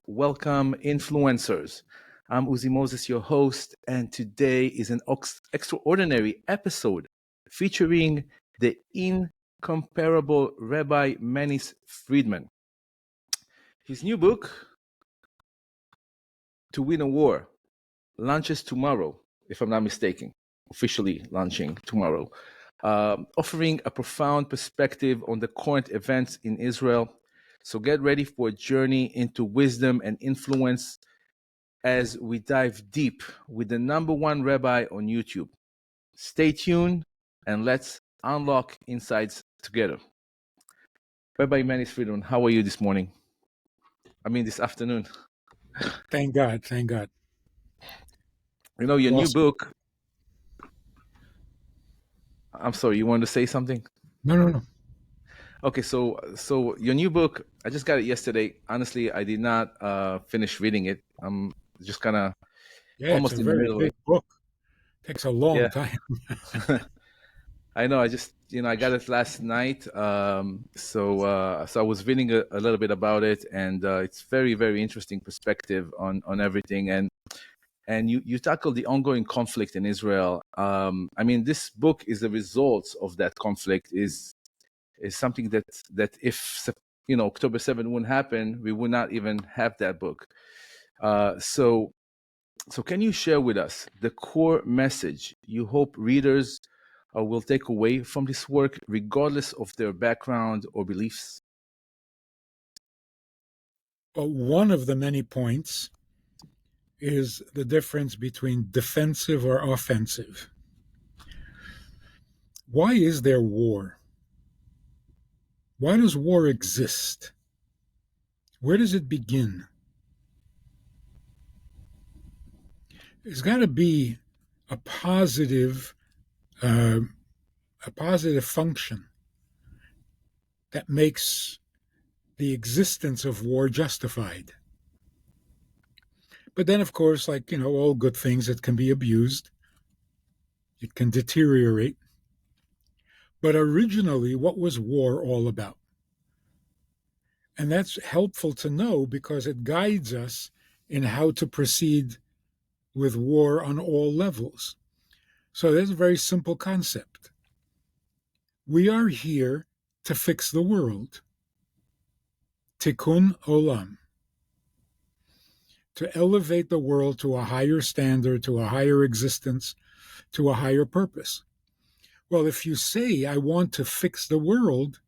Welcome, influencers. I'm Uzi Moses, your host, and today is an extraordinary episode featuring the incomparable Rabbi Manis Friedman. His new book, To Win a War, launches tomorrow, if I'm not mistaken, officially launching tomorrow, offering a profound perspective on the current events in Israel. So get ready for a journey into wisdom and influence as we dive deep with the number one rabbi on YouTube. Stay tuned and let's unlock insights together. Rabbi Manis Friedman, how are you this morning? This afternoon. Thank God. Thank God. Your new book. I'm sorry, you wanted to say something? No. Okay, so your new book, I just got it yesterday. Honestly, I did not finish reading it. I'm just kind of almost It's a in the very middle of big it. book. Takes a long Yeah, time. I know. I just I got it last night. So I was reading a little bit about it, and it's very very interesting perspective on everything. And you tackle the ongoing conflict in Israel. This book is the result of that conflict. Is something that if October 7th wouldn't happen, we would not even have that book. So can you share with us the core message you hope readers will take away from this work, regardless of their background or beliefs? But one of the many points is the difference between defensive or offensive. Why is there war? Why does war exist? Where does it begin? There's got to be a positive, uh, function that makes the existence of war justified. But then, of course, like, all good things, it can be abused. It can deteriorate. But originally, what was war all about? And that's helpful to know because it guides us in how to proceed with war on all levels. So there's a very simple concept. We are here to fix the world. Tikkun olam. To elevate the world to a higher standard, to a higher existence, to a higher purpose. Well, if you say, I want to fix the world,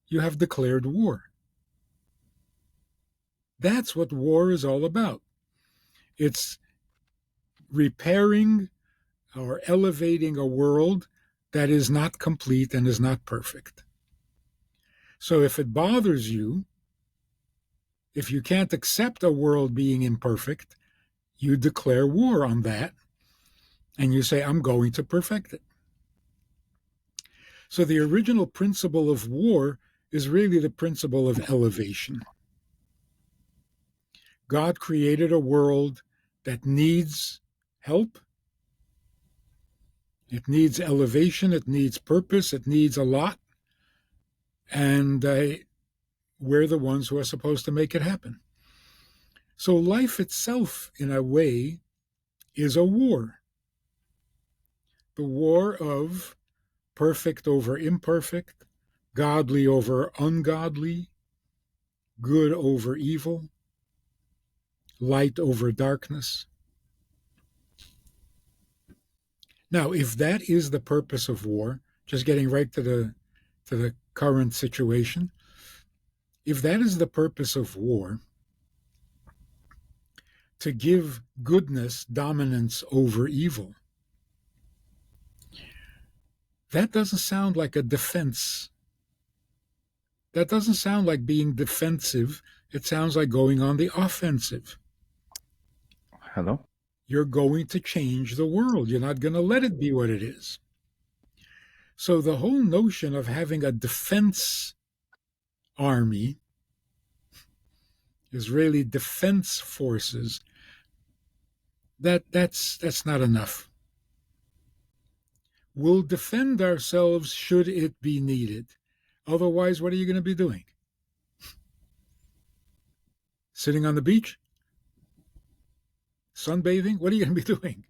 you have declared war. That's what war is all about. It's repairing or elevating a world that is not complete and is not perfect. So if it bothers you, if you can't accept a world being imperfect, you declare war on that and you say, I'm going to perfect it. So the original principle of war is really the principle of elevation. God created a world that needs help. It needs elevation. It needs purpose. It needs a lot. And we're the ones who are supposed to make it happen. So life itself, in a way, is a war. The war of perfect over imperfect, godly over ungodly, good over evil, light over darkness. Now, if that is the purpose of war, just getting right to the current situation, if that is the purpose of war, to give goodness dominance over evil, that doesn't sound like a defense. That doesn't sound like being defensive. It sounds like going on the offensive. Hello? You're going to change the world. You're not going to let it be what it is. So the whole notion of having a defense army, Israeli defense forces, that's not enough. We'll defend ourselves should it be needed. Otherwise, what are you going to be doing? Sitting on the beach? Sunbathing? What are you going to be doing?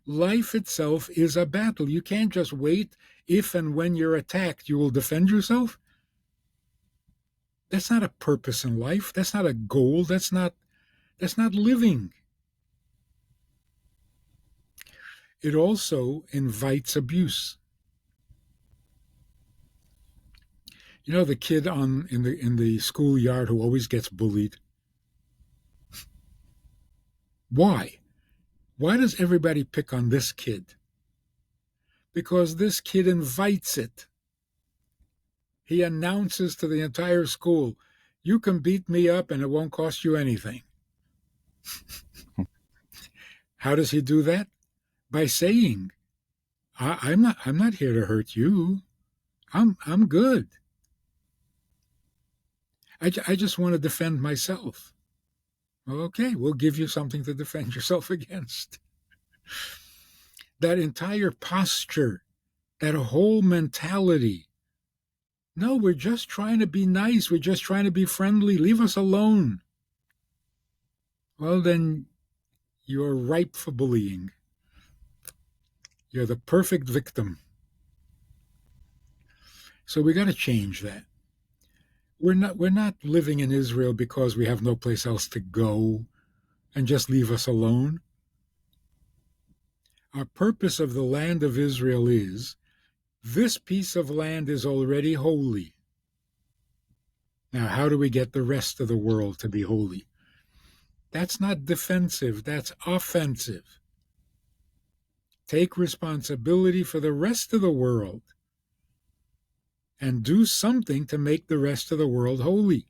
Life itself is a battle. You can't just wait. If and when you're attacked, you will defend yourself. That's not a purpose in life. That's not a goal. That's not living. It also invites abuse. You know the kid in the schoolyard who always gets bullied? Why? Why does everybody pick on this kid? Because this kid invites it. He announces to the entire school, you can beat me up and it won't cost you anything. How does he do that? By saying, I'm not here to hurt you. I'm good. I just want to defend myself. Okay, we'll give you something to defend yourself against. That entire posture, that whole mentality. No, we're just trying to be nice. We're just trying to be friendly. Leave us alone. Well, then you're ripe for bullying. You're the perfect victim. So we got to change that. We're not living in Israel because we have no place else to go and just leave us alone. Our purpose of the land of Israel is this piece of land is already holy. Now, how do we get the rest of the world to be holy? That's not defensive, that's offensive. Take responsibility for the rest of the world and do something to make the rest of the world holy.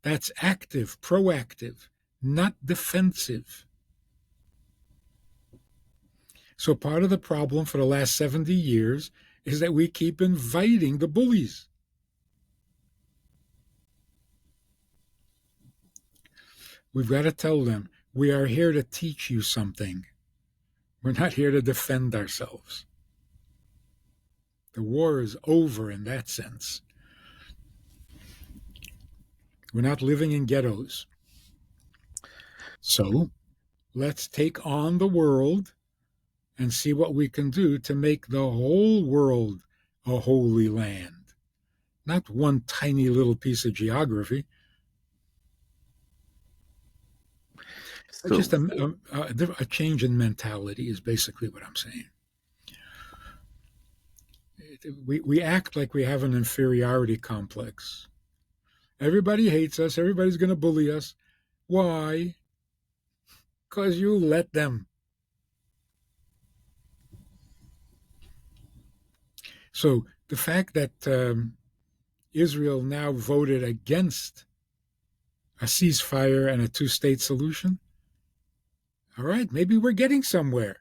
That's active, proactive, not defensive. So part of the problem for the last 70 years is that we keep inviting the bullies. We've got to tell them, we are here to teach you something. We're not here to defend ourselves. The war is over in that sense. We're not living in ghettos. So let's take on the world and see what we can do to make the whole world a holy land. Not one tiny little piece of geography. So, Just a change in mentality is basically what I'm saying. We act like we have an inferiority complex. Everybody hates us. Everybody's going to bully us. Why? Because you let them. So the fact that Israel now voted against a ceasefire and a two-state solution, all right, maybe we're getting somewhere.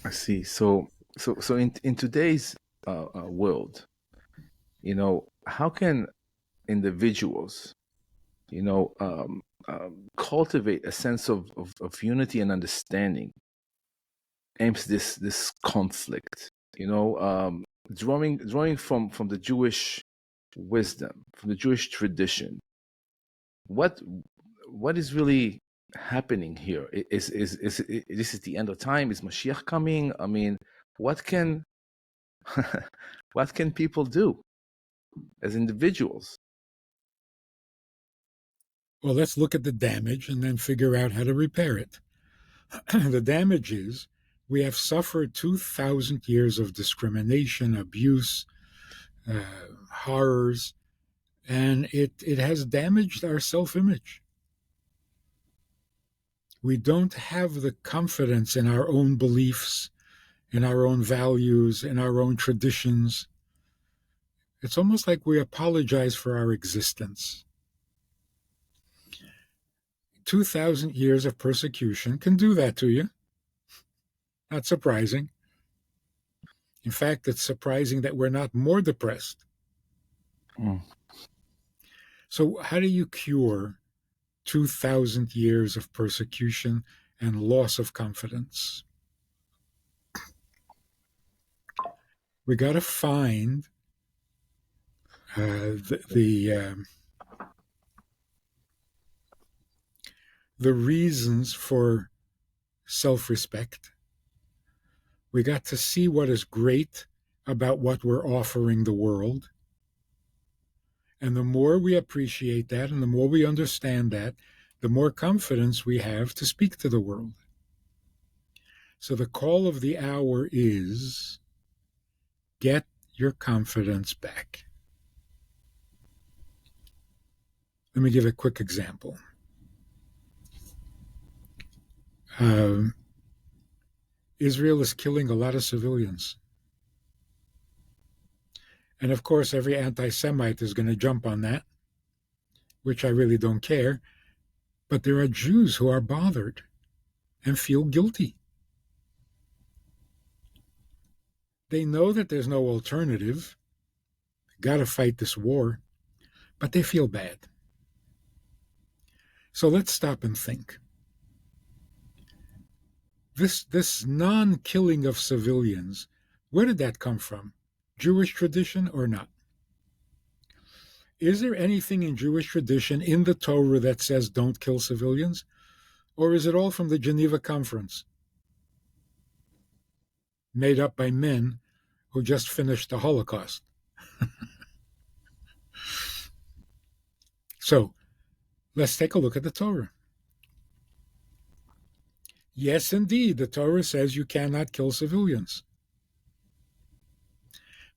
I see. So in today's world, how can individuals, cultivate a sense of unity and understanding amidst this conflict? Drawing from the Jewish wisdom, from the Jewish tradition. What is really happening here? Is this is the end of time? Is Mashiach coming? I mean, what can what can people do as individuals? Well, let's look at the damage and then figure out how to repair it. The damage is we have suffered 2,000 years of discrimination, abuse, horrors, and it has damaged our self-image. We don't have the confidence in our own beliefs, in our own values, in our own traditions. It's almost like we apologize for our existence. 2,000 years of persecution can do that to you. Not surprising. In fact, it's surprising that we're not more depressed. Mm. So how do you cure 2,000 years of persecution and loss of confidence? We got to find the reasons for self-respect. We got to see what is great about what we're offering the world. And the more we appreciate that and the more we understand that, the more confidence we have to speak to the world. So the call of the hour is get your confidence back. Let me give a quick example. Israel is killing a lot of civilians. And of course, every anti-Semite is going to jump on that, which I really don't care. But there are Jews who are bothered and feel guilty. They know that there's no alternative. Got to fight this war, but they feel bad. So let's stop and think. This non-killing of civilians, where did that come from? Jewish tradition or not? Is there anything in Jewish tradition in the Torah that says don't kill civilians? Or is it all from the Geneva Conference, made up by men who just finished the Holocaust? So let's take a look at the Torah. Yes, indeed, the Torah says you cannot kill civilians.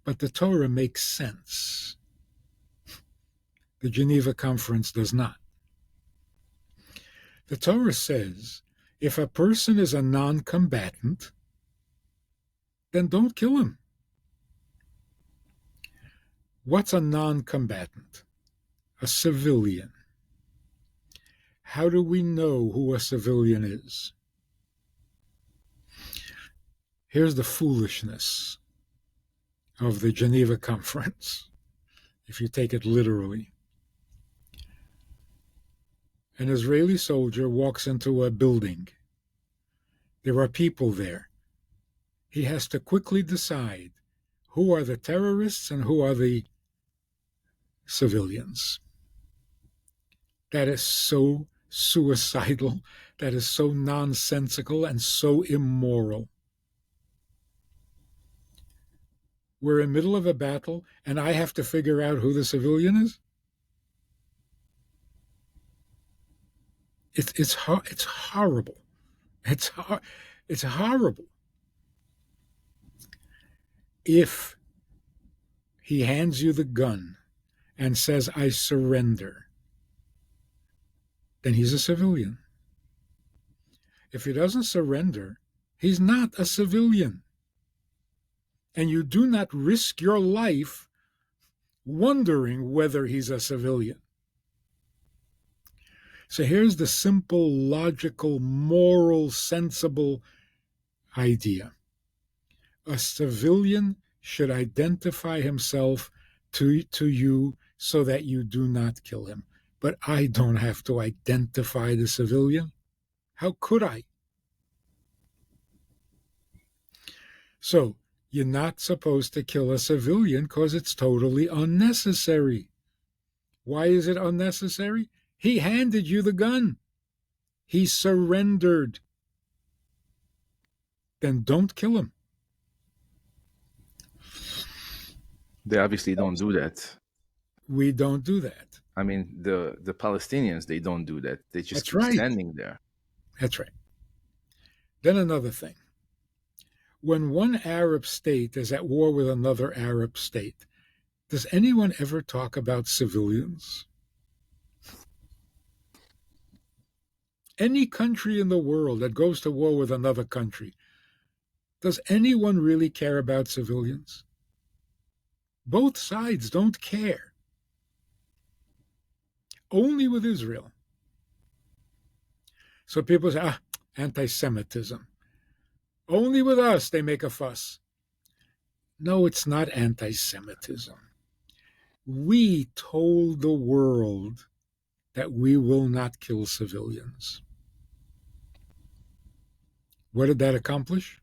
But the Torah makes sense. The Geneva Conference does not. The Torah says if a person is a non-combatant, then don't kill him. What's a non-combatant? A civilian. How do we know who a civilian is? Here's the foolishness of the Geneva Conference, if you take it literally. An Israeli soldier walks into a building. There are people there. He has to quickly decide who are the terrorists and who are the civilians. That is so suicidal. That is so nonsensical and so immoral. We're in the middle of a battle, and I have to figure out who the civilian is? It's horrible. It's horrible. If he hands you the gun and says, I surrender, then he's a civilian. If he doesn't surrender, he's not a civilian. And you do not risk your life wondering whether he's a civilian. So here's the simple, logical, moral, sensible idea. A civilian should identify himself to you so that you do not kill him. But I don't have to identify the civilian. How could I? So you're not supposed to kill a civilian because it's totally unnecessary. Why is it unnecessary? He handed you the gun. He surrendered. Then don't kill him. They obviously don't do that. We don't do that. I mean, the Palestinians, they don't do that. They just That's keep right. standing there. That's right. Then another thing. When one Arab state is at war with another Arab state, does anyone ever talk about civilians? Any country in the world that goes to war with another country, does anyone really care about civilians? Both sides don't care. Only with Israel. So people say, anti-Semitism. Only with us they make a fuss. No, it's not anti-Semitism. We told the world that we will not kill civilians. What did that accomplish?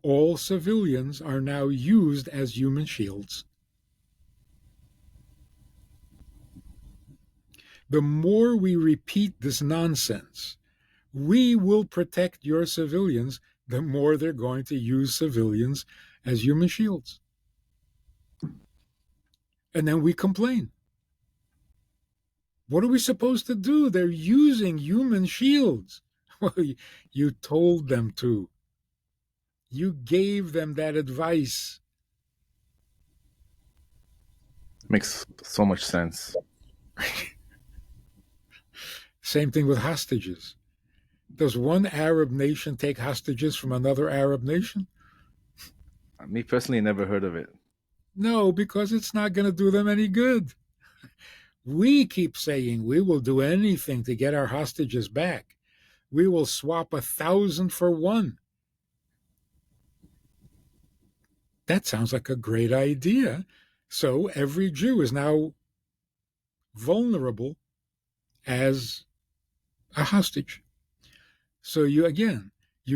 all civilians are now used as human shields. The more we repeat this nonsense, we will protect your civilians, the more they're going to use civilians as human shields. And then we complain. What are we supposed to do? They're using human shields. Well, you told them to. You gave them that advice. Makes so much sense. Same thing with hostages. Does one Arab nation take hostages from another Arab nation? Me personally, never heard of it. No, because it's not going to do them any good. We keep saying we will do anything to get our hostages back. We will swap 1,000 for one. That sounds like a great idea. So every Jew is now vulnerable as a hostage. So you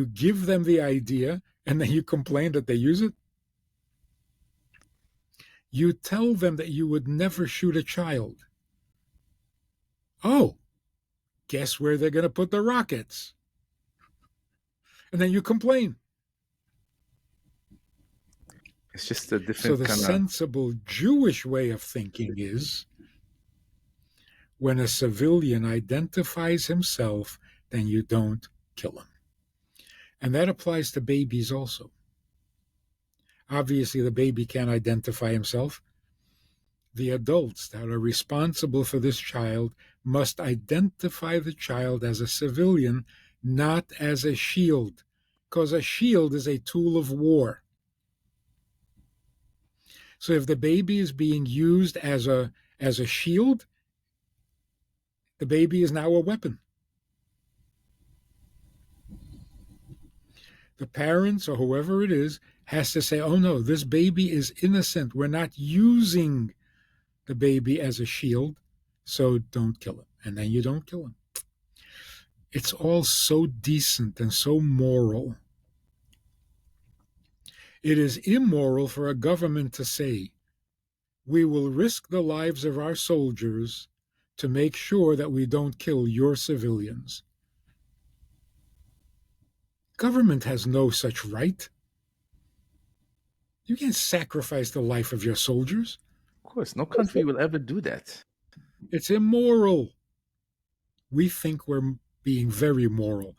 give them the idea and then you complain that they use it. You tell them that you would never shoot a child. Oh, guess where they're going to put the rockets? And then you complain. It's just a So different the kind of. sensible Jewish way of thinking is when a civilian identifies himself, then you don't kill him. And that applies to babies also. Obviously, the baby can't identify himself. The adults that are responsible for this child must identify the child as a civilian, not as a shield, because a shield is a tool of war. So if the baby is being used as a shield, the baby is now a weapon. The parents or whoever it is has to say, oh no, this baby is innocent. We're not using the baby as a shield, so don't kill him. And then you don't kill him. It's all so decent and so moral. It is immoral for a government to say, we will risk the lives of our soldiers to make sure that we don't kill your civilians. Government has no such right. You can't sacrifice the life of your soldiers. Of course, no country will ever do that. It's immoral. We think we're being very moral.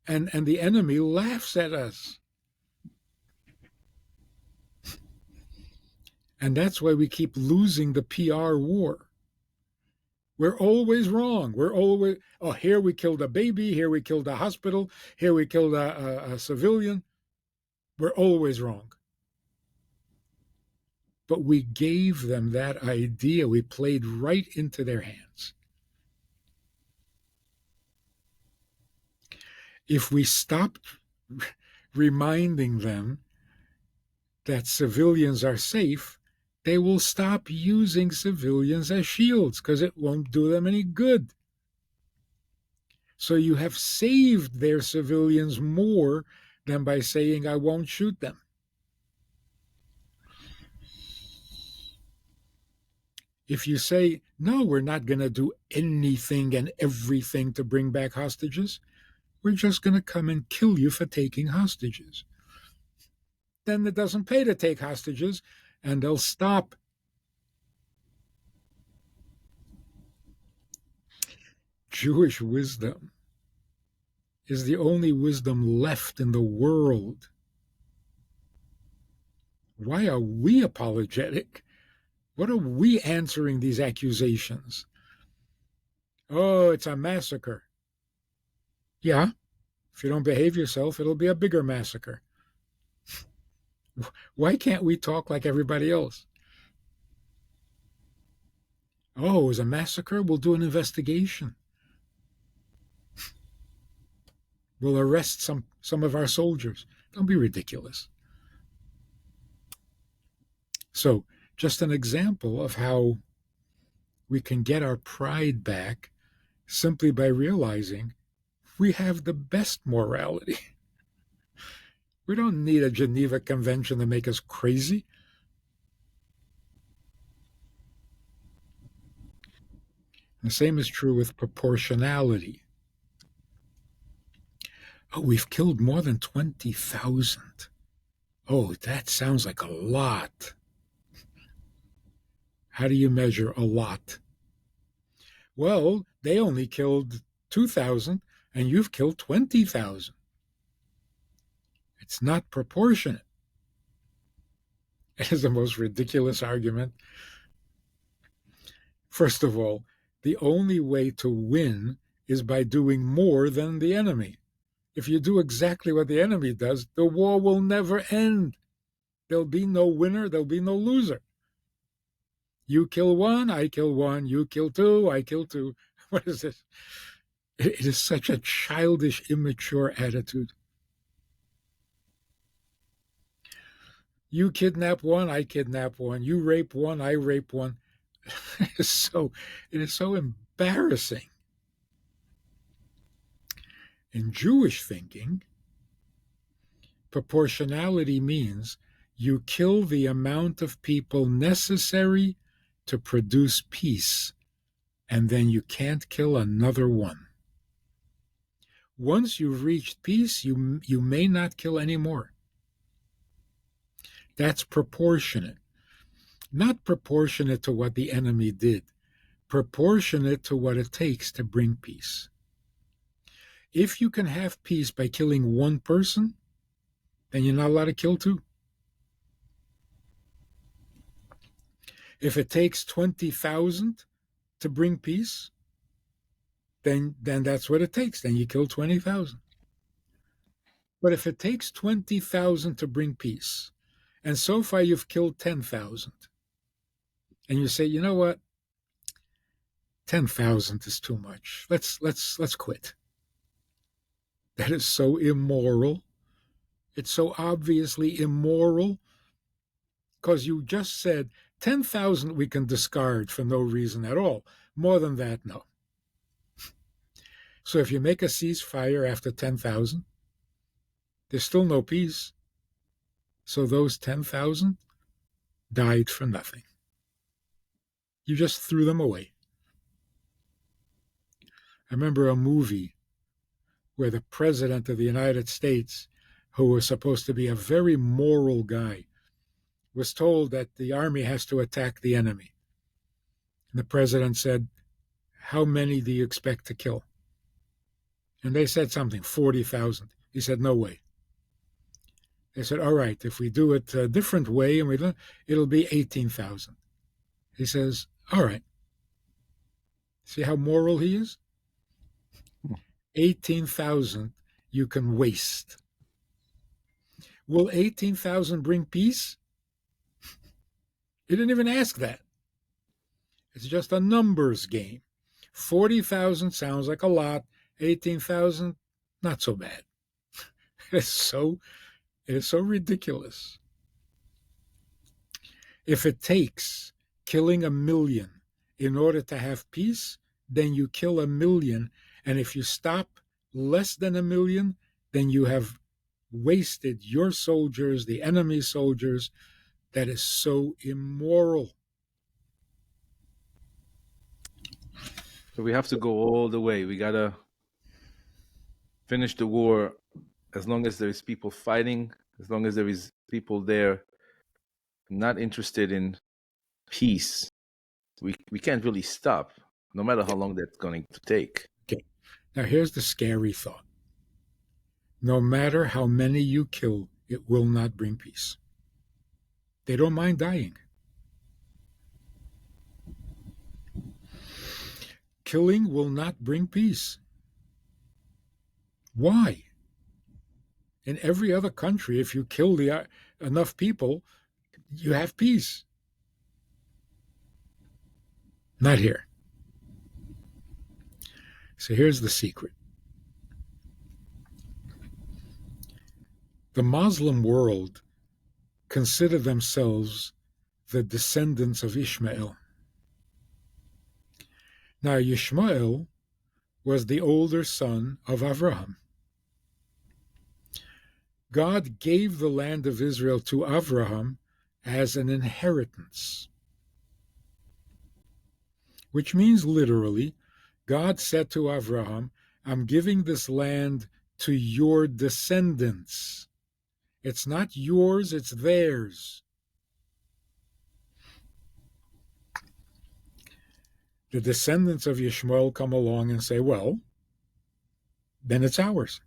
And the enemy laughs at us. And that's why we keep losing the PR war. We're always wrong. We're always, oh, here we killed a baby, here we killed a hospital, here we killed a civilian. We're always wrong. But we gave them that idea. We played right into their hands. If we stopped reminding them that civilians are safe, they will stop using civilians as shields because it won't do them any good. So you have saved their civilians more than by saying, I won't shoot them. If you say, no, we're not going to do anything and everything to bring back hostages, we're just going to come and kill you for taking hostages. Then it doesn't pay to take hostages, and they'll stop. Jewish wisdom is the only wisdom left in the world. Why are we apologetic? What are we answering these accusations? Oh, it's a massacre. Yeah, if you don't behave yourself, it'll be a bigger massacre. Why can't we talk like everybody else? Oh, it was a massacre? We'll do an investigation. We'll arrest some of our soldiers. Don't be ridiculous. So, just an example of how we can get our pride back simply by realizing we have the best morality. We don't need a Geneva Convention to make us crazy. The same is true with proportionality. Oh, we've killed more than 20,000. Oh, that sounds like a lot. How do you measure a lot? Well, they only killed 2,000 and you've killed 20,000. It's not proportionate. It is the most ridiculous argument. First of all, the only way to win is by doing more than the enemy. If you do exactly what the enemy does, the war will never end. There'll be no winner, there'll be no loser. You kill one, I kill one. You kill two, I kill two. What is this? It is such a childish, immature attitude. You kidnap one, I kidnap one. You rape one, I rape one. It is so embarrassing. In Jewish thinking, proportionality means you kill the amount of people necessary to produce peace, and then you can't kill another one. Once you've reached peace, you may not kill any more. That's proportionate. Not proportionate to what the enemy did, proportionate to what it takes to bring peace. If you can have peace by killing one person, then you're not allowed to kill two. If it takes 20,000 to bring peace, then that's what it takes. Then you kill 20,000. But if it takes 20,000 to bring peace, and so far you've killed 10,000, and you say, you know what, 10,000 is too much. Let's quit. That is so immoral. It's so obviously immoral because you just said 10,000 we can discard for no reason at all. More than that, no. So if you make a ceasefire after 10,000, there's still no peace. So those 10,000 died for nothing. You just threw them away. I remember a movie where the president of the United States, who was supposed to be a very moral guy, was told that the army has to attack the enemy. And the president said, how many do you expect to kill? And they said something, 40,000. He said, no way. They said, all right, if we do it a different way, and it'll be 18,000. He says, all right. See how moral he is? 18,000 you can waste. Will 18,000 bring peace? He didn't even ask that. It's just a numbers game. 40,000 sounds like a lot. 18,000, not so bad. It is so ridiculous. If it takes killing 1,000,000 in order to have peace, then you kill 1,000,000. And if you stop less than 1,000,000, then you have wasted your soldiers, the enemy soldiers. That is so immoral. So we have to go all the way. We gotta finish the war as long as there is people fighting, as long as there is people there not interested in peace. We can't really stop, no matter how long that's going to take. Okay. Now here's the scary thought. No matter how many you kill, it will not bring peace. They don't mind dying. Killing will not bring peace. Why? In every other country, if you kill enough people, you have peace. Not here. So here's the secret. The Muslim world consider themselves the descendants of Ishmael. Now, Ishmael was the older son of Abraham. God gave the land of Israel to Abraham as an inheritance, which means literally, God said to Abraham, I'm giving this land to your descendants. It's not yours, it's theirs. The descendants of Yishmael come along and say, well, then it's ours.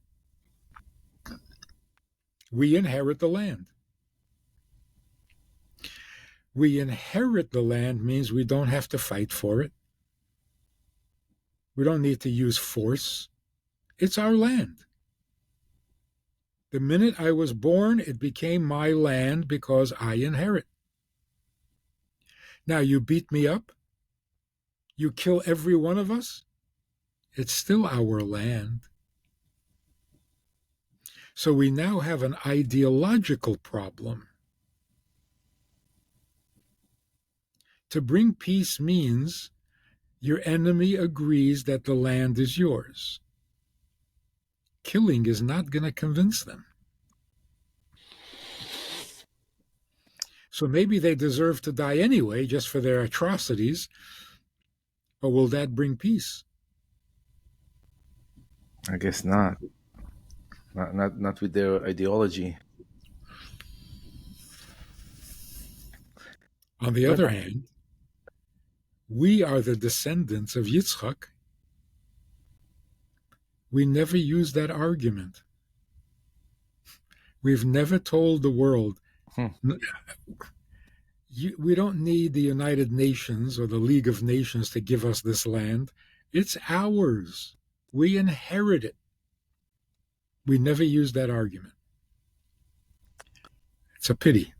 We inherit the land. We inherit the land means we don't have to fight for it. We don't need to use force. It's our land. The minute I was born, it became my land because I inherit. Now, you beat me up, you kill every one of us, it's still our land. So we now have an ideological problem. To bring peace means your enemy agrees that the land is yours. Killing is not going to convince them. So maybe they deserve to die anyway, just for their atrocities, but will that bring peace? I guess not. Not with their ideology. On the other hand, we are the descendants of Yitzchak. We never use that argument. We've never told the world, we don't need the United Nations or the League of Nations to give us this land. It's ours. We inherit it. We never use that argument. It's a pity,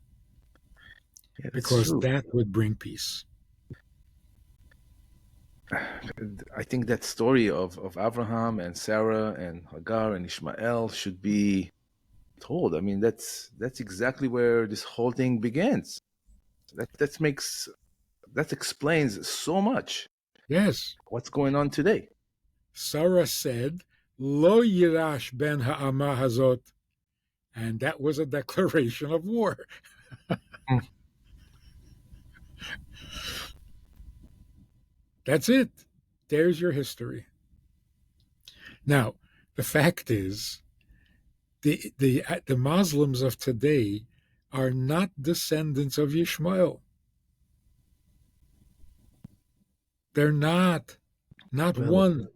because true. that would bring peace. I think that story of Abraham and Sarah and Hagar and Ishmael should be told. I mean, that's exactly where this whole thing begins. That explains so much. Yes. What's going on today? Sarah said, Lo yirash ben ha'amah hazot. And that was a declaration of war. That's it. There's your history. Now, the fact is, the Muslims of today are not descendants of Yishmael. They're not one.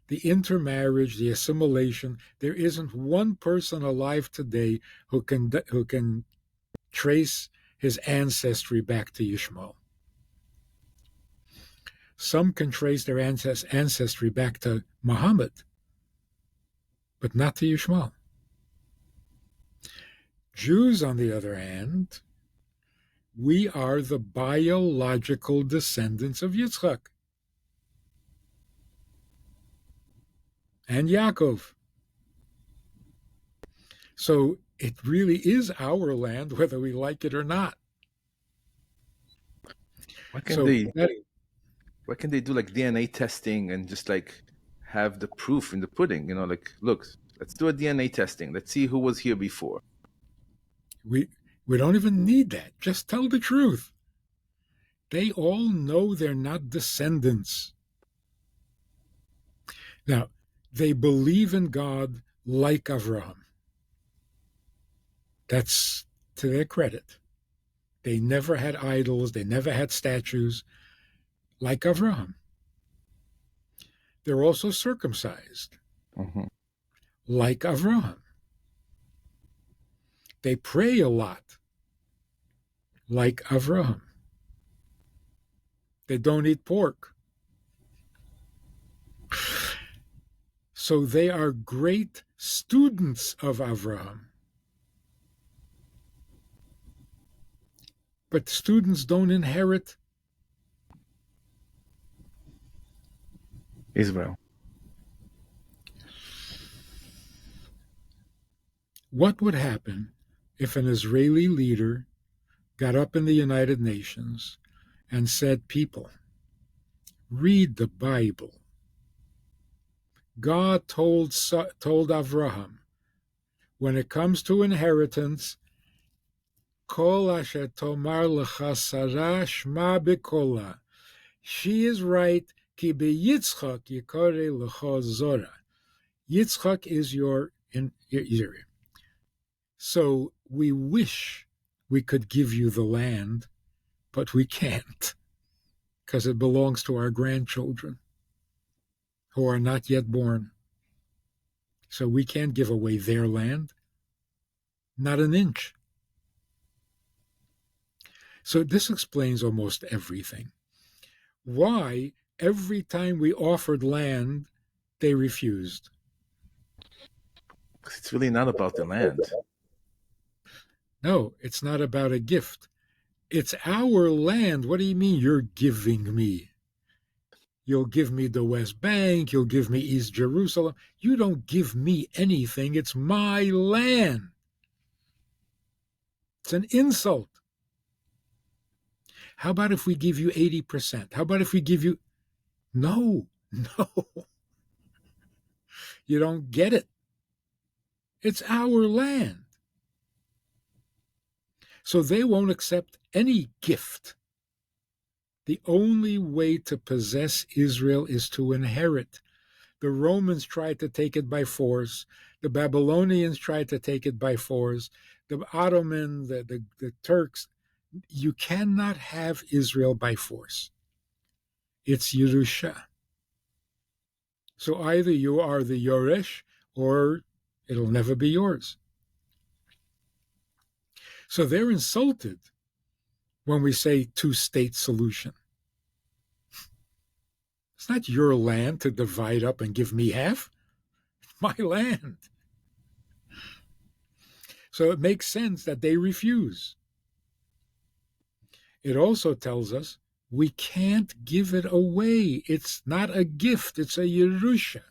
The intermarriage, the assimilation, there isn't one person alive today who can trace his ancestry back to Yishmael. Some can trace their ancestry back to Muhammad, but not to Yishmael. Jews, on the other hand, we are the biological descendants of Yitzchak and Yaakov. So it really is our land, whether we like it or not. Why can they do like DNA testing and just like have the proof in the pudding? Like, look, let's do a DNA testing. Let's see who was here before. We don't even need that. Just tell the truth. They all know they're not descendants. Now, they believe in God like Avraham. That's to their credit. They never had idols. They never had statues like Avraham. They're also circumcised like Avraham. They pray a lot like Avraham. They don't eat pork. So they are great students of Avraham. But students don't inherit Israel. What would happen if an Israeli leader got up in the United Nations and said, people, read the Bible. God told Avraham, When it comes to inheritance, Kol asher tomar lecha Sarah shma bekola. She is right. Ki beYitzchak yikore lecha Zora. Yitzchak is your in. So we wish we could give you the land, but we can't because it belongs to our grandchildren who are not yet born. So we can't give away their land, not an inch. So this explains almost everything. Why, every time we offered land, they refused. It's really not about the land. No, it's not about a gift. It's our land. What do you mean you're giving me? You'll give me the West Bank. You'll give me East Jerusalem. You don't give me anything. It's my land. It's an insult. How about if we give you 80%? How about if we give you... No. You don't get it. It's our land. So they won't accept any gift. The only way to possess Israel is to inherit. The Romans tried to take it by force. The Babylonians tried to take it by force. The Ottomans, the Turks. You cannot have Israel by force. It's Yerusha. So either you are the Yoresh or it'll never be yours. So they're insulted when we say two-state solution. It's not your land to divide up and give me half. It's my land. So it makes sense that they refuse. It also tells us we can't give it away. It's not a gift, it's a Yerusha.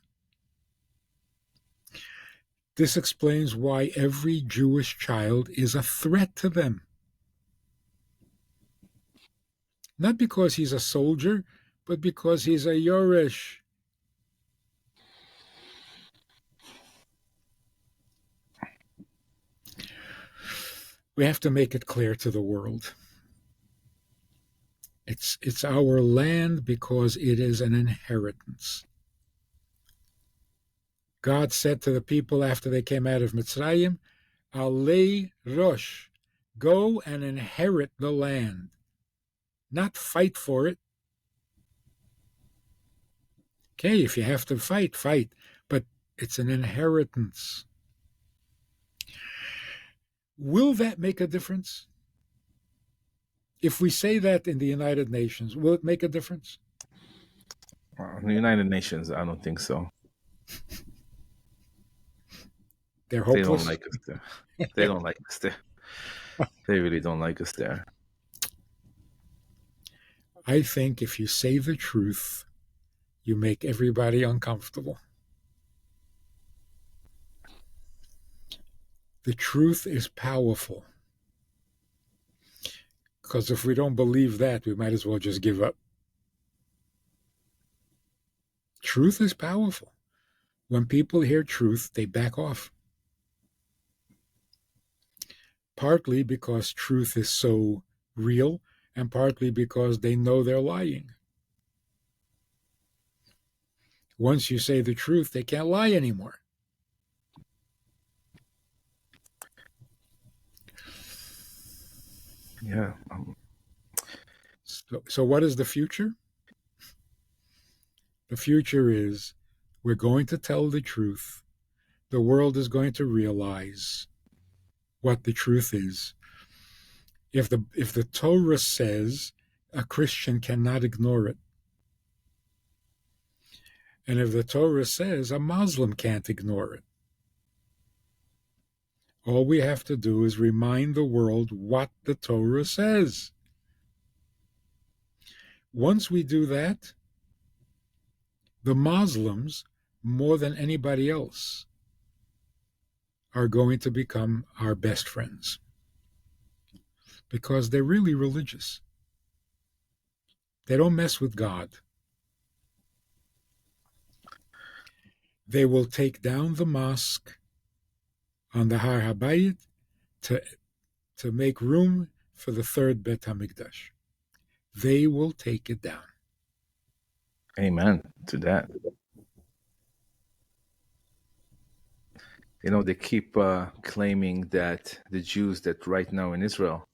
This explains why every Jewish child is a threat to them. Not because he's a soldier, but because he's a Yoresh. We have to make it clear to the world. It's our land because it is an inheritance. God said to the people after they came out of Mitzrayim, Alei Rosh, go and inherit the land, not fight for it. Okay, if you have to fight, fight, but it's an inheritance. Will that make a difference? If we say that in the United Nations, will it make a difference? The United Nations, I don't think so. They're hopeless. They don't like us there. They don't like us there. They really don't like us there. I think if you say the truth, you make everybody uncomfortable. The truth is powerful. Because if we don't believe that, we might as well just give up. Truth is powerful. When people hear truth, they back off. Partly because truth is so real, and partly because they know they're lying. Once you say the truth, they can't lie anymore. Yeah. So what is the future? The future is we're going to tell the truth. The world is going to realize what the truth is. If the Torah says, a Christian cannot ignore it. And if the Torah says, a Muslim can't ignore it. All we have to do is remind the world what the Torah says. Once we do that, the Muslims, more than anybody else, are going to become our best friends. Because they're really religious. They don't mess with God. They will take down the mosque on the Har Habayit to, to make room for the third Bet HaMikdash. They will take it down. Amen to that. They keep claiming that the Jews that right now in Israel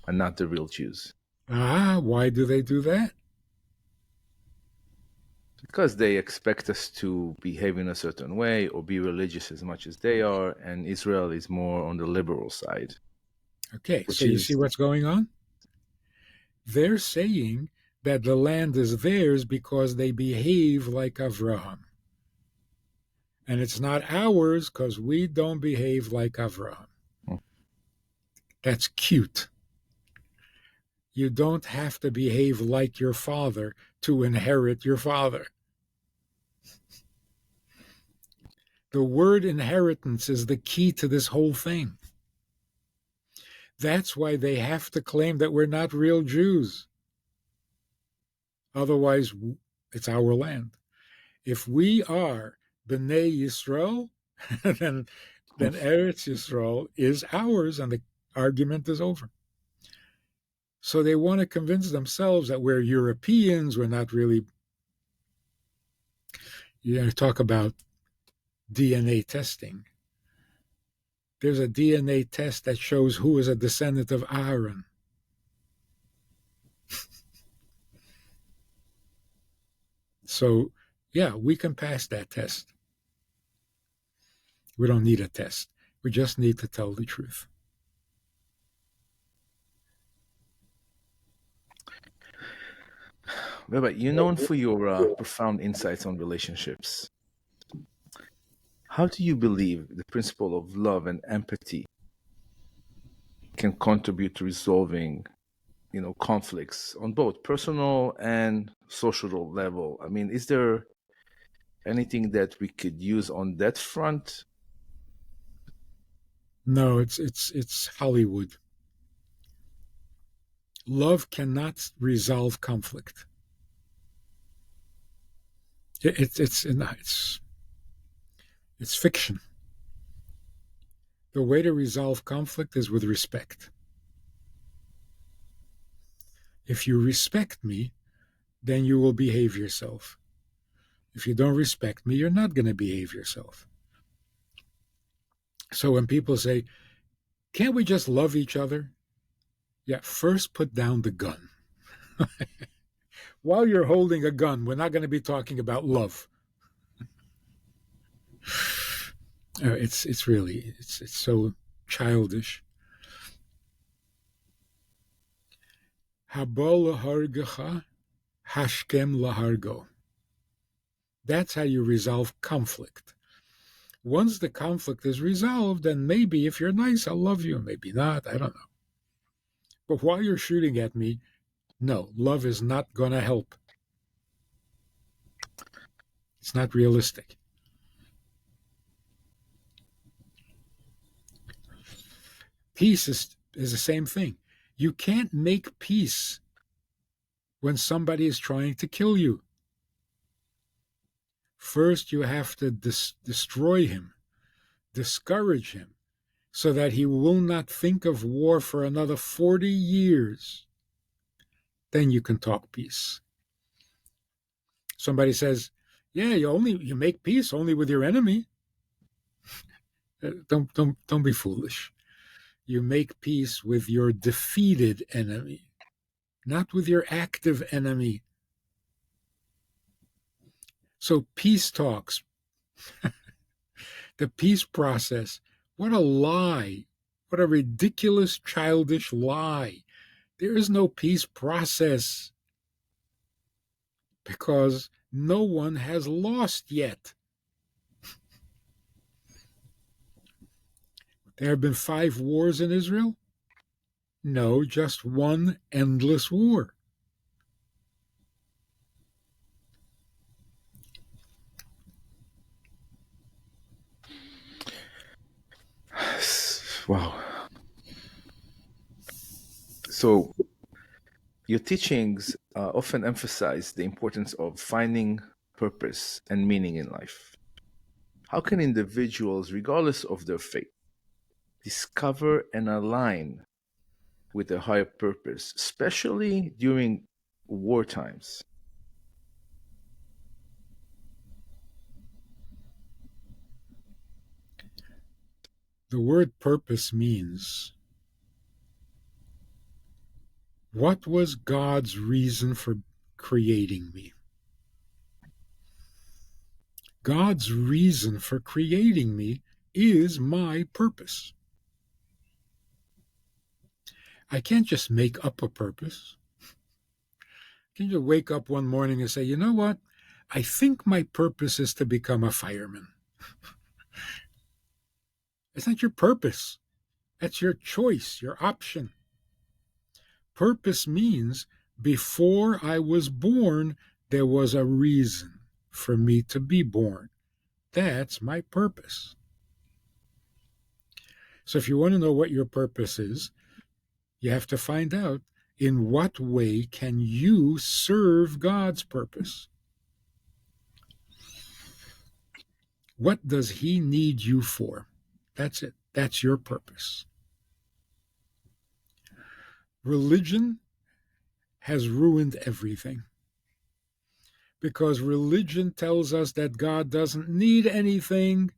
are not the real Jews. Why do they do that? Because they expect us to behave in a certain way or be religious as much as they are, and Israel is more on the liberal side. Okay, so Which you is see what's going on? They're saying that the land is theirs because they behave like Avraham. And it's not ours because we don't behave like Avraham. That's cute. You don't have to behave like your father to inherit your father. The word inheritance is the key to this whole thing. That's why they have to claim that we're not real Jews. Otherwise, it's our land. If we are B'nai Yisrael, then Eretz Yisrael is ours, and the argument is over. So they want to convince themselves that we're Europeans, we're not really. Talk about DNA testing. There's a DNA test that shows who is a descendant of Aaron. So, yeah, we can pass that test. We don't need a test. We just need to tell the truth. Rabbi, you're known for your profound insights on relationships. How do you believe the principle of love and empathy can contribute to resolving, conflicts on both personal and social level? I mean, is there anything that we could use on that front? No, it's Hollywood. Love cannot resolve conflict. It's fiction. The way to resolve conflict is with respect. If you respect me, then you will behave yourself. If you don't respect me, you're not going to behave yourself. So when people say, can't we just love each other? Yeah, first put down the gun. While you're holding a gun, we're not going to be talking about love. It's really so childish. Haba lahargecha, hashkem lahargo. That's how you resolve conflict. Once the conflict is resolved, then maybe if you're nice, I'll love you. Maybe not. I don't know. But while you're shooting at me, no, love is not going to help. It's not realistic. Peace is the same thing. You can't make peace when somebody is trying to kill you. First, you have to destroy him, discourage him, so that he will not think of war for another 40 years. Then you can talk peace. Somebody says, yeah, you make peace only with your enemy. Don't be foolish. You make peace with your defeated enemy, not with your active enemy. So peace talks, the peace process, what a lie, what a ridiculous, childish lie. There is no peace process because no one has lost yet. There have been 5 wars in Israel? No, just one endless war. Wow. So your teachings often emphasize the importance of finding purpose and meaning in life. How can individuals, regardless of their faith, discover and align with a higher purpose, especially during war times? The word purpose means, what was God's reason for creating me? God's reason for creating me is my purpose. I can't just make up a purpose. I can't just wake up one morning and say, you know what? I think my purpose is to become a fireman. It's not your purpose. That's your choice, your option. Purpose means before I was born, there was a reason for me to be born. That's my purpose. So if you want to know what your purpose is, you have to find out, in what way can you serve God's purpose? What does He need you for? That's it. That's your purpose. Religion has ruined everything, because religion tells us that God doesn't need anything,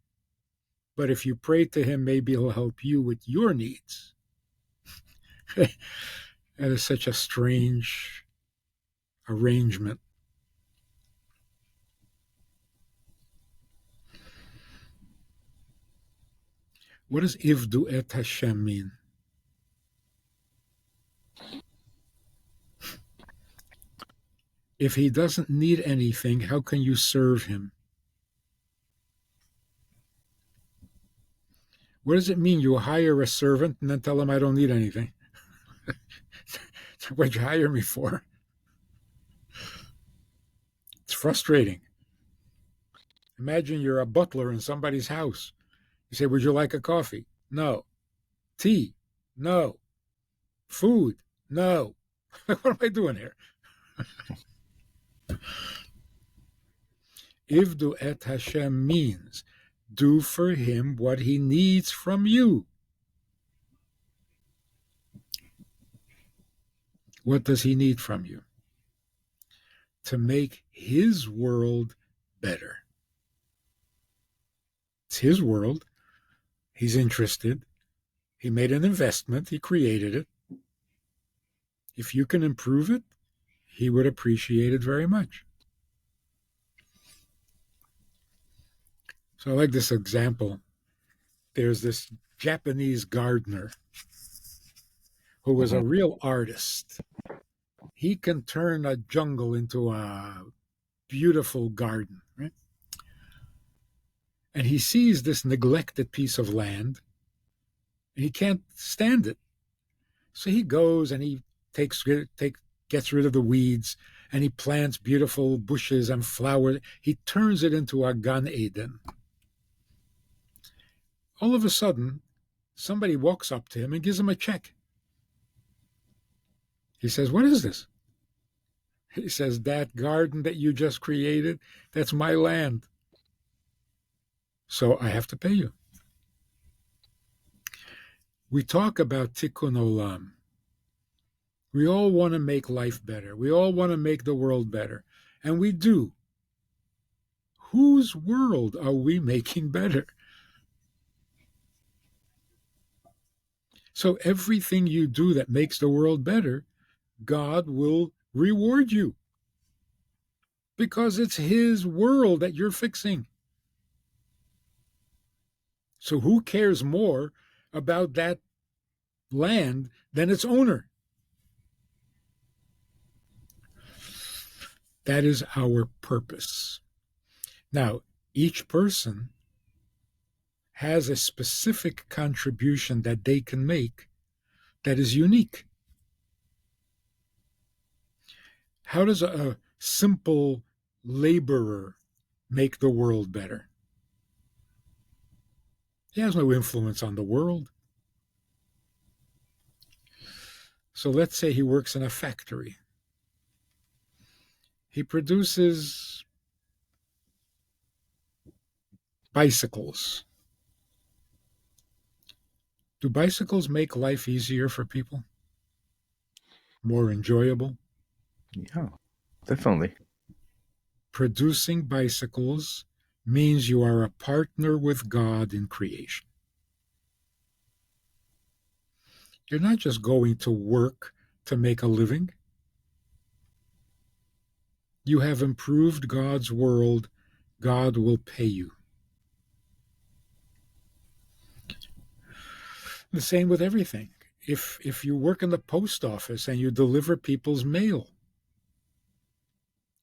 but if you pray to Him, maybe He'll help you with your needs. That is such a strange arrangement. What does Ivdu et Hashem mean? If He doesn't need anything, how can you serve Him? What does it mean you hire a servant and then tell him I don't need anything? What'd you hire me for? It's frustrating. Imagine you're a butler in somebody's house. You say, would you like a coffee? No. Tea? No. Food? No. What am I doing here? Ivdu et Hashem means do for Him what He needs from you. What does He need from you? To make His world better. It's His world. He's interested. He made an investment. He created it. If you can improve it, He would appreciate it very much. So I like this example. There's this Japanese gardener who was a real artist. He can turn a jungle into a beautiful garden, right? And he sees this neglected piece of land, and he can't stand it. So he goes and he gets rid of the weeds, and he plants beautiful bushes and flowers. He turns it into a Gan Eden. All of a sudden, somebody walks up to him and gives him a check. He says, what is this? He says, that garden that you just created, that's my land. So I have to pay you. We talk about tikkun olam. We all want to make life better. We all want to make the world better. And we do. Whose world are we making better? So everything you do that makes the world better, God will reward you, because it's His world that you're fixing. So who cares more about that land than its owner? That is our purpose. Now, each person has a specific contribution that they can make that is unique. How does a simple laborer make the world better? He has no influence on the world. So let's say he works in a factory. He produces bicycles. Do bicycles make life easier for people? More enjoyable? Yeah, definitely. Producing bicycles means you are a partner with God in creation. You're not just going to work to make a living. You have improved God's world. God will pay you. The same with everything. If you work in the post office and you deliver people's mail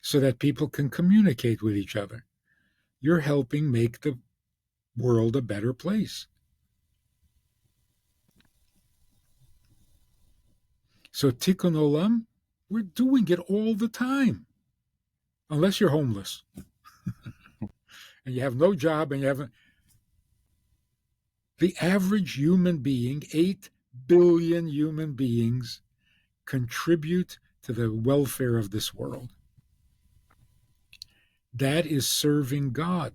so that people can communicate with each other, you're helping make the world a better place. So tikkun olam, we're doing it all the time, unless you're homeless and you have no job and you haven't. The average human being, 8 billion human beings, contribute to the welfare of this world. That is serving God.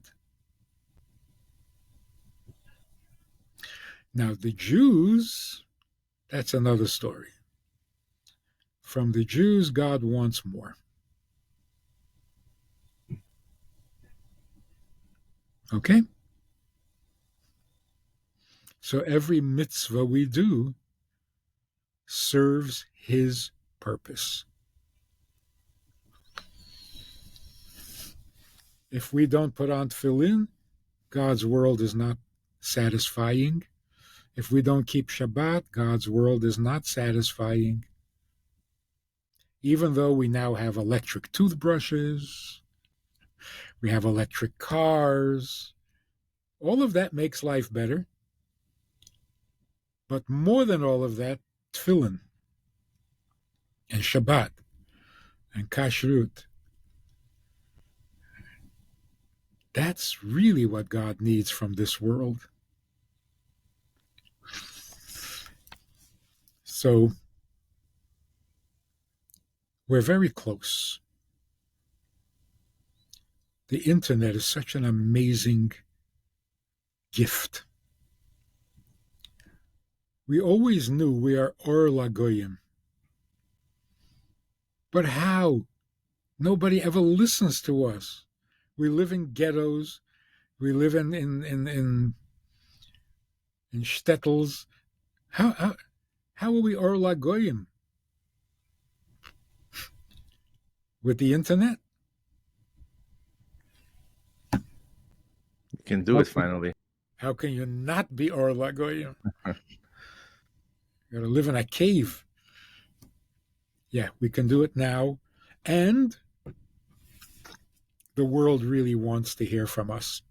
Now, the Jews, that's another story. From the Jews, God wants more. Okay? So every mitzvah we do serves his purpose. If we don't put on tefillin, God's world is not satisfying. If we don't keep Shabbat, God's world is not satisfying. Even though we now have electric toothbrushes, we have electric cars, all of that makes life better. But more than all of that, tefillin and Shabbat and kashrut. That's really what God needs from this world. So we're very close. The internet is such an amazing gift. We always knew we are Or Lagoyim. But how? Nobody ever listens to us. We live in ghettos. We live in shtetls. How are we Or Lagoyim? With the internet? You can do it finally. How can you not be Or Lagoyim? You gotta live in a cave. Yeah, we can do it now. And the world really wants to hear from us.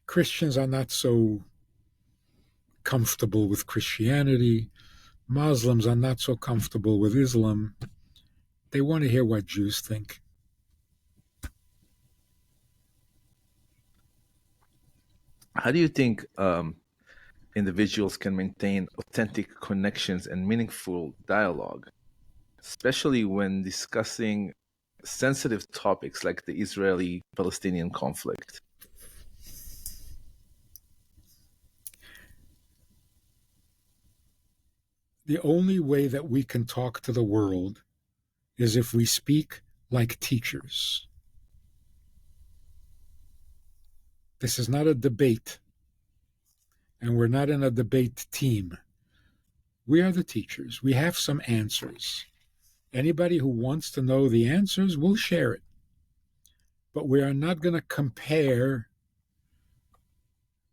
Christians are not so comfortable with Christianity. Muslims are not so comfortable with Islam. They want to hear what Jews think. How do you think individuals can maintain authentic connections and meaningful dialogue, especially when discussing sensitive topics like the Israeli-Palestinian conflict? The only way that we can talk to the world is if we speak like teachers. This is not a debate, and we're not in a debate team. We are the teachers. We have some answers. Anybody who wants to know the answers, we'll share it. But we are not going to compare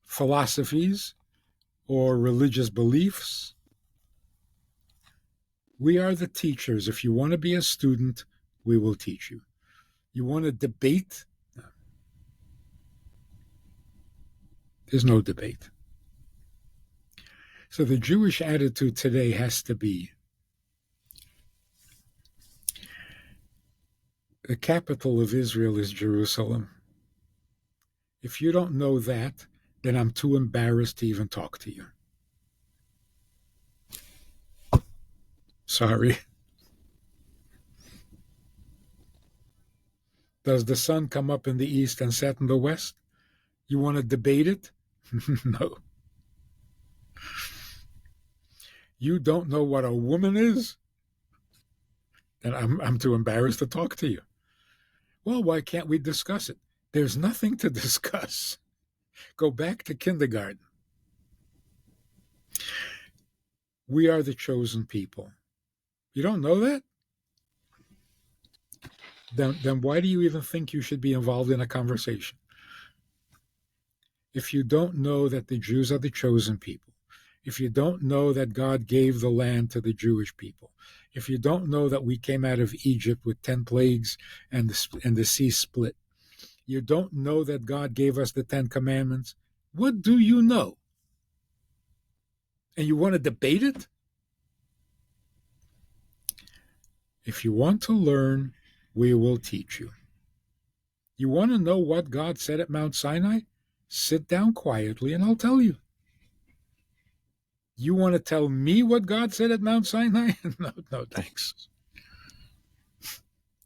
philosophies or religious beliefs. We are the teachers. If you want to be a student, we will teach you. You want to debate? There's no debate. So the Jewish attitude today has to be, the capital of Israel is Jerusalem. If you don't know that, then I'm too embarrassed to even talk to you. Sorry. Does the sun come up in the east and set in the west? You want to debate it? No. You don't know what a woman is? Then I'm too embarrassed to talk to you. Well, why can't we discuss it? There's nothing to discuss. Go back to kindergarten. We are the chosen people. You don't know that? Then why do you even think you should be involved in a conversation? If you don't know that the Jews are the chosen people, if you don't know that God gave the land to the Jewish people, if you don't know that we came out of Egypt with 10 plagues and the sea split, you don't know that God gave us the 10 commandments, what do you know? And you want to debate it? If you want to learn, we will teach you. You want to know what God said at Mount Sinai? Sit down quietly and I'll tell you. You want to tell me what God said at Mount Sinai? No, thanks.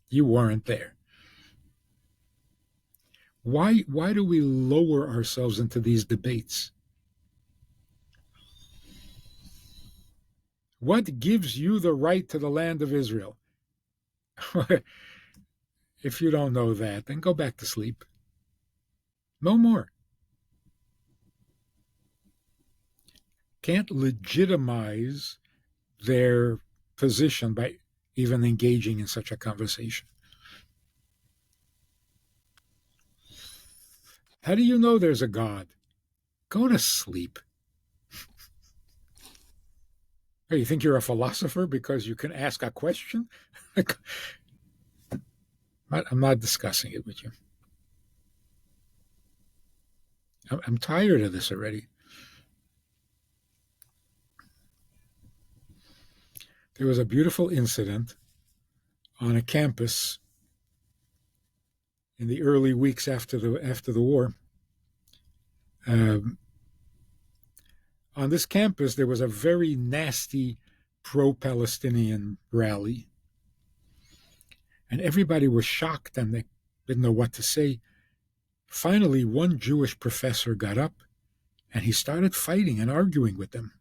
You weren't there. Why do we lower ourselves into these debates? What gives you the right to the land of Israel? If you don't know that, then go back to sleep. No more. Can't legitimize their position by even engaging in such a conversation. How do you know there's a God? Go to sleep. Hey, you think you're a philosopher because you can ask a question? I'm not discussing it with you. I'm tired of this already. There was a beautiful incident on a campus in the early weeks after the war. Um, on this campus, there was a very nasty pro-Palestinian rally, and everybody was shocked and they didn't know what to say. Finally, one Jewish professor got up and he started fighting and arguing with them.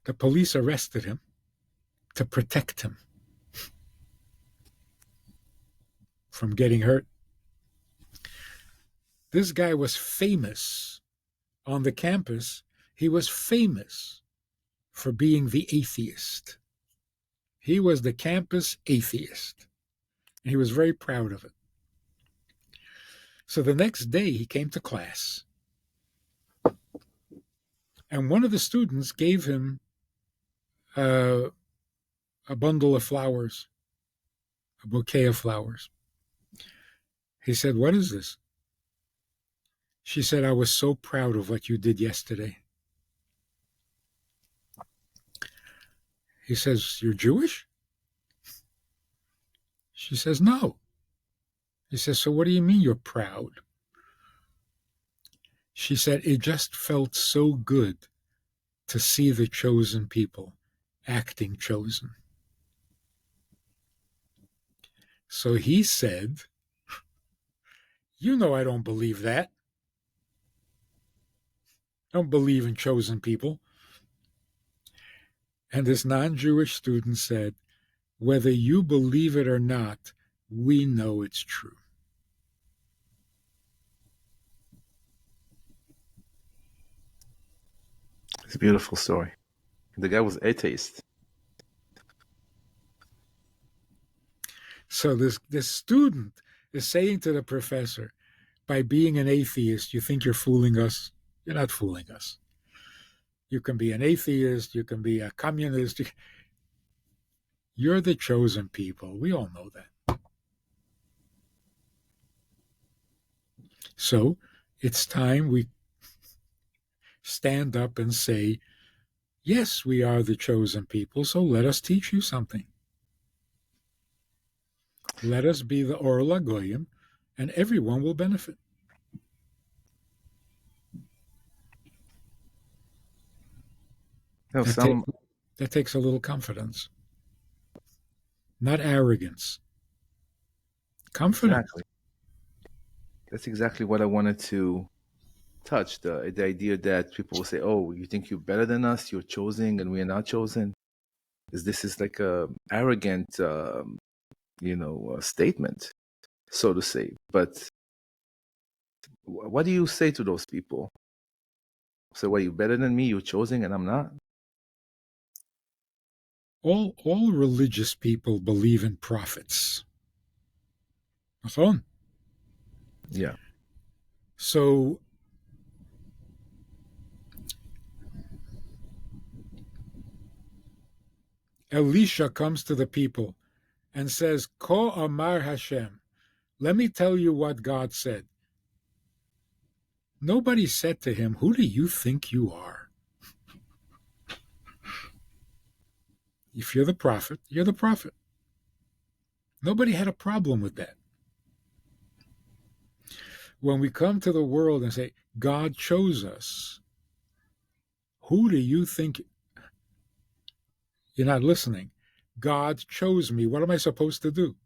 The police arrested him to protect him from getting hurt. This guy was famous on the campus. He was famous for being the atheist. He was the campus atheist. And he was very proud of it. So the next day he came to class. And one of the students gave him a bundle of flowers, a bouquet of flowers. He said, "What is this?" She said, "I was so proud of what you did yesterday." He says, "You're Jewish?" She says, "No." He says, "So what do you mean you're proud?" She said, "It just felt so good to see the chosen people acting chosen." So he said, "You know I don't believe that. I don't believe in chosen people." And this non-Jewish student said, "Whether you believe it or not, we know it's true." It's a beautiful story. The guy was atheist. So this student is saying to the professor, by being an atheist, you think you're fooling us? You're not fooling us. You can be an atheist, you can be a communist. You're the chosen people. We all know that. So it's time we stand up and say, yes, we are the chosen people, so let us teach you something. Let us be the Or LaGoyim, and everyone will benefit. No, That takes a little confidence, not arrogance. Confidence. Exactly. That's exactly what I wanted to touched, the idea that people will say, "Oh, you think you're better than us? You're chosen, and we are not chosen." This is like a arrogant, statement, so to say. But what do you say to those people? So, what, you better than me? You're chosen, and I'm not. All religious people believe in prophets. נכון? Yeah. So Elisha comes to the people and says, Ko Amar Hashem, let me tell you what God said. Nobody said to him, who do you think you are? If you're the prophet, you're the prophet. Nobody had a problem with that. When we come to the world and say, God chose us, who do you think? You're not listening. God chose me. What am I supposed to do?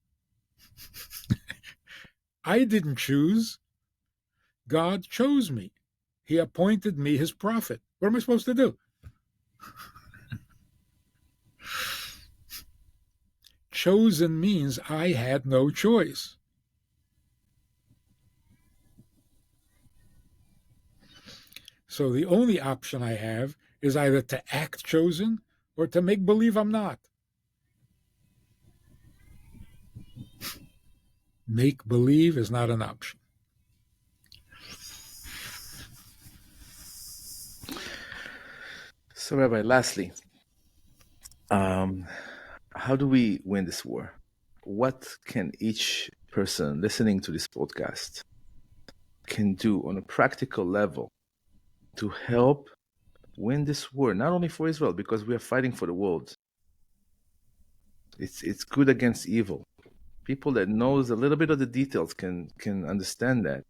I didn't choose. God chose me. He appointed me his prophet. What am I supposed to do? Chosen means I had no choice. So the only option I have is either to act chosen or to make believe I'm not. Make believe is not an option. So, Rabbi, lastly, how do we win this war? What can each person listening to this podcast can do on a practical level to help win this war, not only for Israel, because we are fighting for the world. It's good against evil. People that knows a little bit of the details can understand that.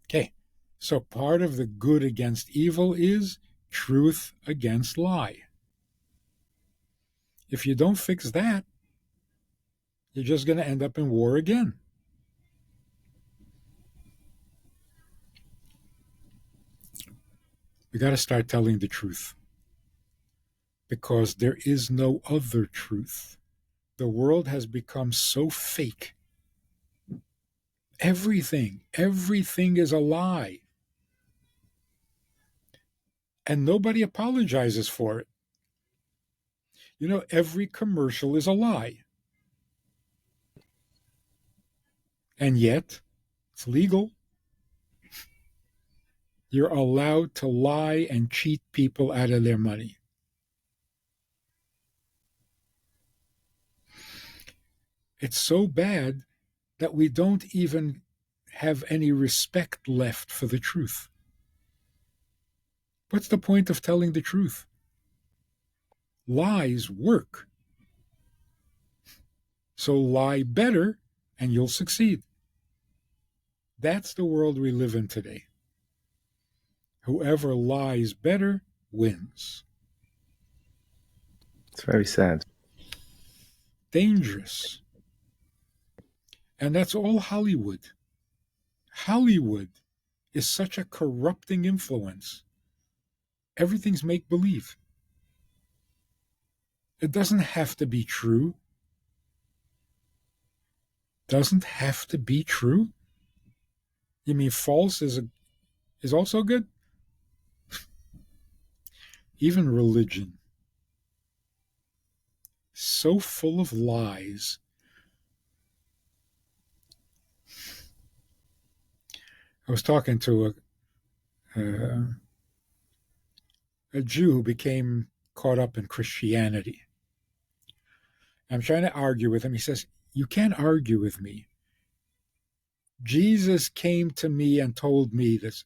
Okay, so part of the good against evil is truth against lie. If you don't fix that, you're just going to end up in war again. We got to start telling the truth because there is no other truth. The world has become so fake. Everything is a lie. And nobody apologizes for it. You know, every commercial is a lie. And yet, it's legal. You're allowed to lie and cheat people out of their money. It's so bad that we don't even have any respect left for the truth. What's the point of telling the truth? Lies work. So lie better and you'll succeed. That's the world we live in today. Whoever lies better wins. It's very sad. Dangerous. And that's all Hollywood. Hollywood is such a corrupting influence. Everything's make believe. It doesn't have to be true. Doesn't have to be true? You mean false is also good? Even religion. So full of lies. I was talking to a Jew who became caught up in Christianity. I'm trying to argue with him. He says, you can't argue with me. Jesus came to me and told me this.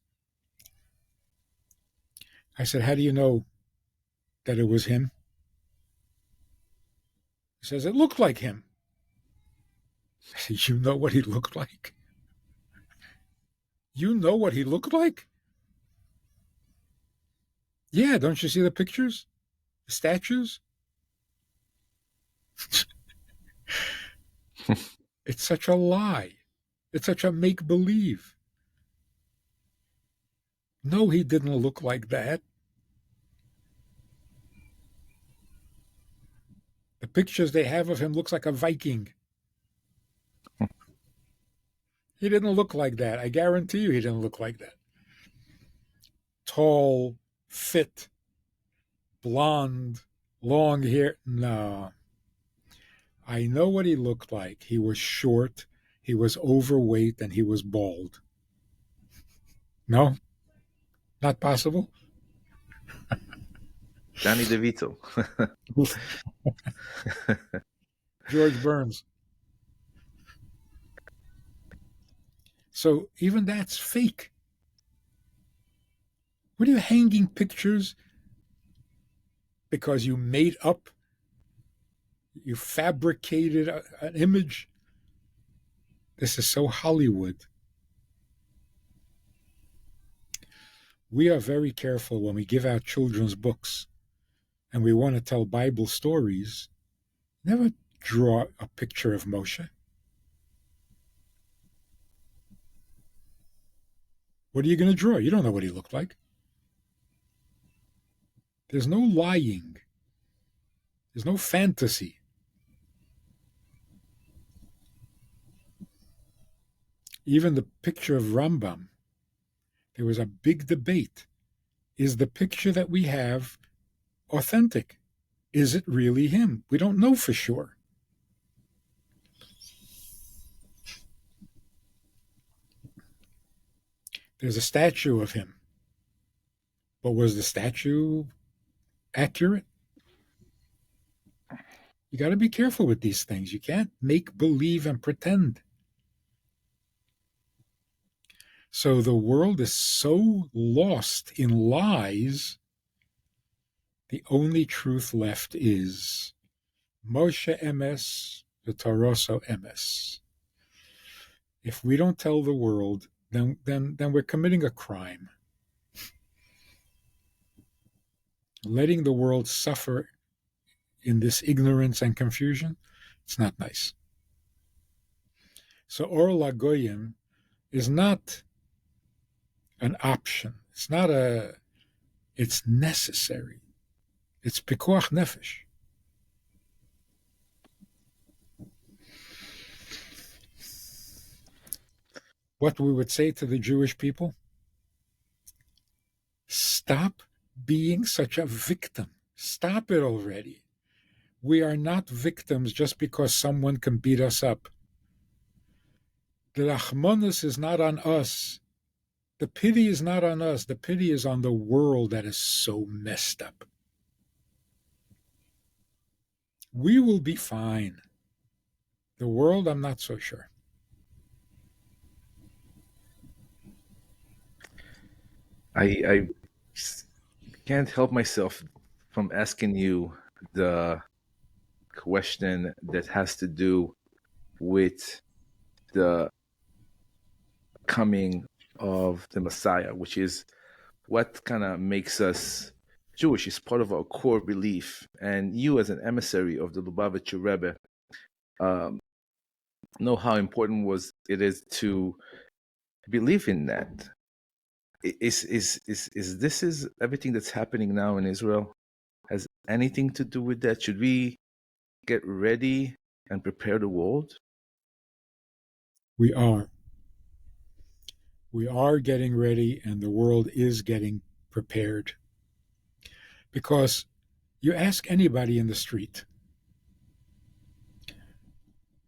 I said, how do you know that it was him? He says, it looked like him. I said, you know what he looked like? You know what he looked like? Yeah, don't you see the pictures? The statues? It's such a lie. It's such a make-believe. No, he didn't look like that. The pictures they have of him looks like a Viking. He didn't look like that. I guarantee you he didn't look like that. Tall, fit, blonde, long hair. No. I know what he looked like. He was short, he was overweight, and he was bald. No, not possible. Danny DeVito. George Burns. So even that's fake. What are you hanging pictures because you made up, you fabricated an image? This is so Hollywood. We are very careful when we give out children's books and we want to tell Bible stories. Never draw a picture of Moshe. What are you going to draw? You don't know what he looked like. There's no lying. There's no fantasy. Even the picture of Rambam, there was a big debate. Is the picture that we have authentic? Is it really him? We don't know for sure. There's a statue of him. But was the statue accurate? You got to be careful with these things. You can't make believe and pretend. So the world is so lost in lies, the only truth left is Moshe emes, v'Toroso emes. If we don't tell the world, then we're committing a crime. Letting the world suffer in this ignorance and confusion, it's not nice. So Or LaGoyim is not an option. It's necessary. It's pikuach nefesh. What we would say to the Jewish people, stop being such a victim. Stop it already. We are not victims just because someone can beat us up. The rachmanis is not on us. The pity is not on us. The pity is on the world that is so messed up. We will be fine. The world, I'm not so sure. I can't help myself from asking you the question that has to do with the coming of the Messiah, which is what kind of makes us Jewish. Is part of our core belief. And you, as an emissary of the Lubavitcher Rebbe, know how important it is to believe in that. Is this is everything that's happening now in Israel has anything to do with that? Should we get ready and prepare the world? We are. We are getting ready, and the world is getting prepared. Because you ask anybody in the street,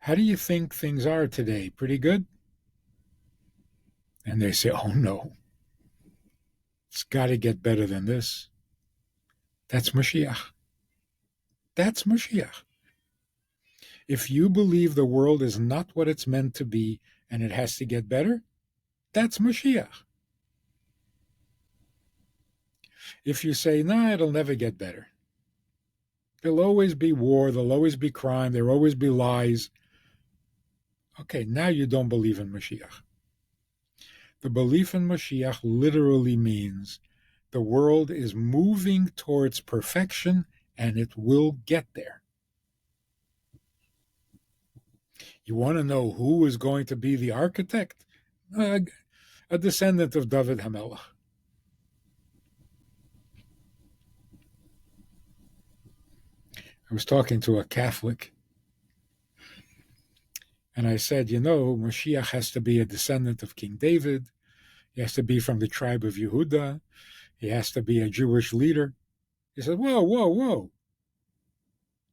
how do you think things are today? Pretty good? And they say, oh no, it's got to get better than this. That's Mashiach. That's Mashiach. If you believe the world is not what it's meant to be and it has to get better, that's Mashiach. If you say, nah, it'll never get better. There'll always be war, there'll always be crime, there'll always be lies. Okay, now you don't believe in Mashiach. The belief in Mashiach literally means the world is moving towards perfection and it will get there. You want to know who is going to be the architect? A descendant of David HaMelech. I was talking to a Catholic, and I said, Mashiach has to be a descendant of King David. He has to be from the tribe of Yehuda. He has to be a Jewish leader. He said, whoa, whoa, whoa.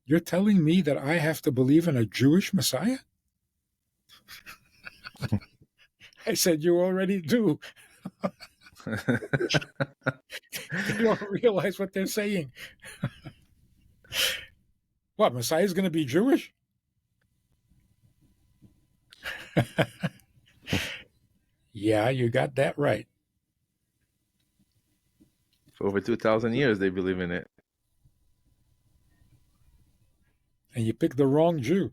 You're telling me that I have to believe in a Jewish Messiah? I said, you already do. They don't realize what they're saying. What, Messiah's going to be Jewish? Yeah, you got that right. For over 2,000 years, they believe in it. And you picked the wrong Jew.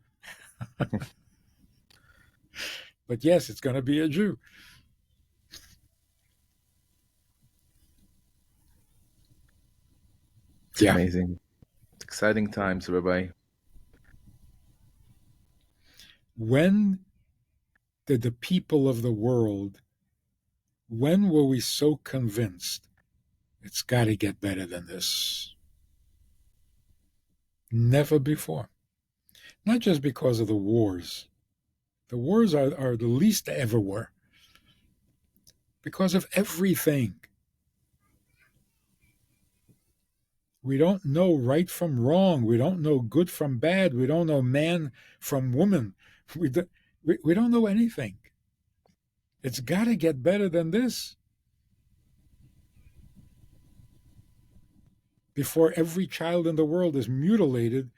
But yes, it's going to be a Jew. It's amazing. Exciting times, Rabbi. When did the people of the world, when were we so convinced it's got to get better than this? Never before. Not just because of the wars. The wars are the least they ever were. Because of everything. We don't know right from wrong. We don't know good from bad. We don't know man from woman. We don't know anything. It's got to get better than this. Before every child in the world is mutilated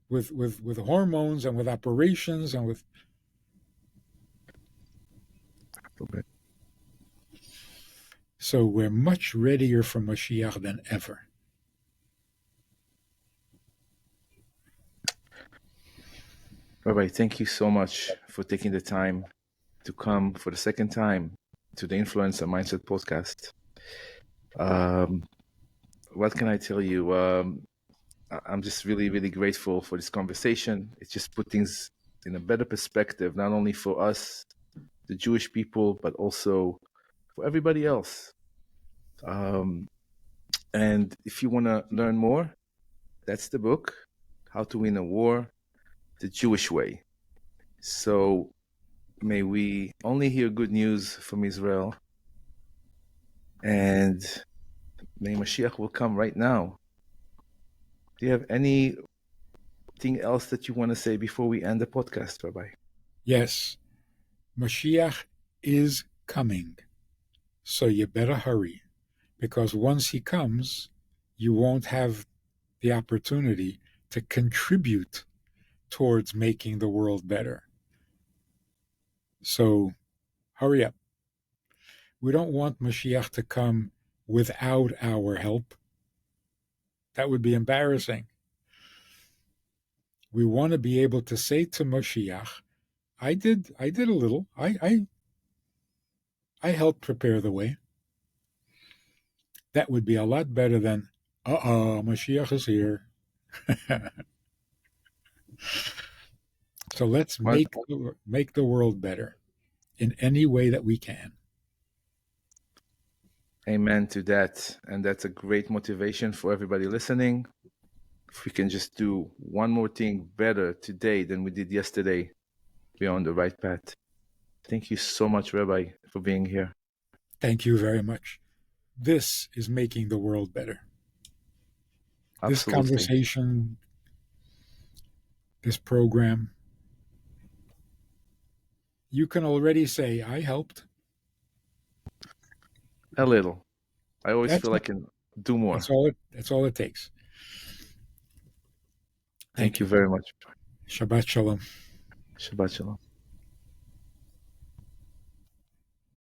with hormones and with operations and with... Okay. So we're much readier for Mashiach than ever. Rabbi, thank you so much for taking the time to come for the second time to the Influencer Mindset podcast. What can I tell you? I'm just really, really grateful for this conversation. It just put things in a better perspective, not only for us, the Jewish people, but also for everybody else. And if you want to learn more, that's the book, How to Win a War the Jewish Way. So may we only hear good news from Israel, and may Mashiach will come right now. Do you have anything else that you want to say before we end the podcast, Rabbi? Yes, Mashiach is coming. So you better hurry, because once he comes, you won't have the opportunity to contribute towards making the world better. So hurry up. We don't want Mashiach to come without our help. That would be embarrassing. We want to be able to say to Mashiach, I did a little. I helped prepare the way. That would be a lot better than, Mashiach is here. So let's make the world better in any way that we can. Amen to that. And that's a great motivation for everybody listening. If we can just do one more thing better today than we did yesterday, we're on the right path. Thank you so much, Rabbi, for being here. Thank you very much. This is making the world better. Absolutely. This conversation, this program, you can already say, I helped. A little. I always feel I can do more. That's all it takes. Thank you very much. Shabbat Shalom. Shabbat Shalom.